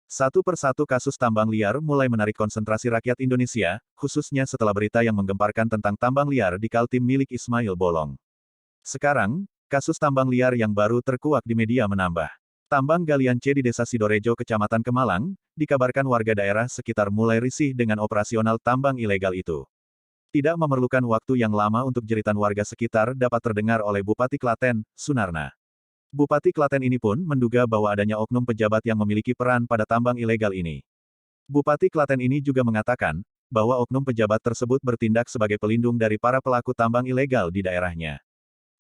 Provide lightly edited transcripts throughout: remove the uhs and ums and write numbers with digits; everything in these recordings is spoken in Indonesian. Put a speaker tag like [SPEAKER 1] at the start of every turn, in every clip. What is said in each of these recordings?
[SPEAKER 1] Satu persatu kasus tambang liar mulai menarik konsentrasi rakyat Indonesia, khususnya setelah berita yang menggemparkan tentang tambang liar di Kaltim milik Ismail Bolong. Sekarang, kasus tambang liar yang baru terkuak di media menambah. Tambang galian C di Desa Sidorejo, Kecamatan Kemalang, dikabarkan warga daerah sekitar mulai risih dengan operasional tambang ilegal itu. Tidak memerlukan waktu yang lama untuk jeritan warga sekitar dapat terdengar oleh Bupati Klaten, Sunarna. Bupati Klaten ini pun menduga bahwa adanya oknum pejabat yang memiliki peran pada tambang ilegal ini. Bupati Klaten ini juga mengatakan, bahwa oknum pejabat tersebut bertindak sebagai pelindung dari para pelaku tambang ilegal di daerahnya.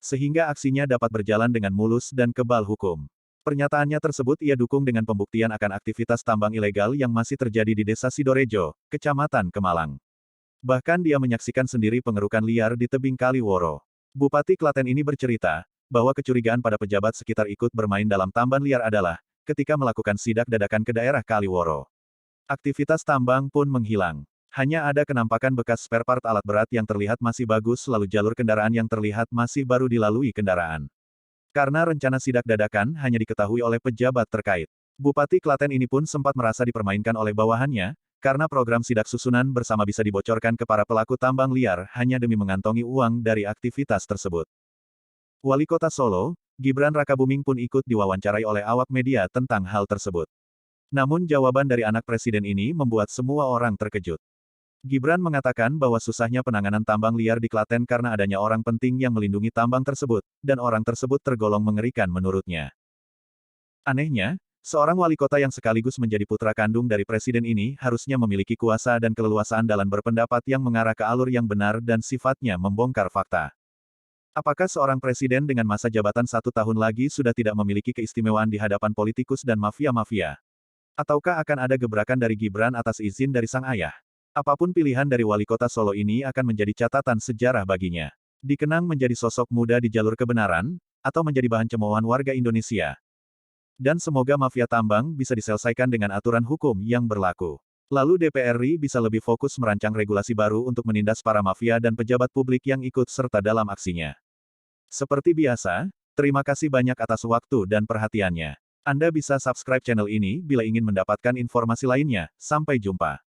[SPEAKER 1] Sehingga aksinya dapat berjalan dengan mulus dan kebal hukum. Pernyataannya tersebut ia dukung dengan pembuktian akan aktivitas tambang ilegal yang masih terjadi di Desa Sidorejo, Kecamatan Kemalang. Bahkan dia menyaksikan sendiri pengerukan liar di tebing Kali Woro. Bupati Klaten ini bercerita, bahwa kecurigaan pada pejabat sekitar ikut bermain dalam tambang liar adalah, ketika melakukan sidak dadakan ke daerah Kaliworo. Aktivitas tambang pun menghilang. Hanya ada kenampakan bekas spare part alat berat yang terlihat masih bagus lalu jalur kendaraan yang terlihat masih baru dilalui kendaraan. Karena rencana sidak dadakan hanya diketahui oleh pejabat terkait. Bupati Klaten ini pun sempat merasa dipermainkan oleh bawahannya, karena program sidak susunan bersama bisa dibocorkan ke para pelaku tambang liar hanya demi mengantongi uang dari aktivitas tersebut. Wali Kota Solo, Gibran Rakabuming pun ikut diwawancarai oleh awak media tentang hal tersebut. Namun jawaban dari anak presiden ini membuat semua orang terkejut. Gibran mengatakan bahwa susahnya penanganan tambang liar di Klaten karena adanya orang penting yang melindungi tambang tersebut, dan orang tersebut tergolong mengerikan menurutnya. Anehnya, seorang wali kota yang sekaligus menjadi putra kandung dari presiden ini harusnya memiliki kuasa dan keleluasaan dalam berpendapat yang mengarah ke alur yang benar dan sifatnya membongkar fakta. Apakah seorang presiden dengan masa jabatan 1 tahun lagi sudah tidak memiliki keistimewaan di hadapan politikus dan mafia-mafia? Ataukah akan ada gebrakan dari Gibran atas izin dari sang ayah? Apapun pilihan dari wali kota Solo ini akan menjadi catatan sejarah baginya. Dikenang menjadi sosok muda di jalur kebenaran, atau menjadi bahan cemoohan warga Indonesia. Dan semoga mafia tambang bisa diselesaikan dengan aturan hukum yang berlaku. Lalu DPR RI bisa lebih fokus merancang regulasi baru untuk menindas para mafia dan pejabat publik yang ikut serta dalam aksinya. Seperti biasa, terima kasih banyak atas waktu dan perhatiannya. Anda bisa subscribe channel ini bila ingin mendapatkan informasi lainnya. Sampai jumpa.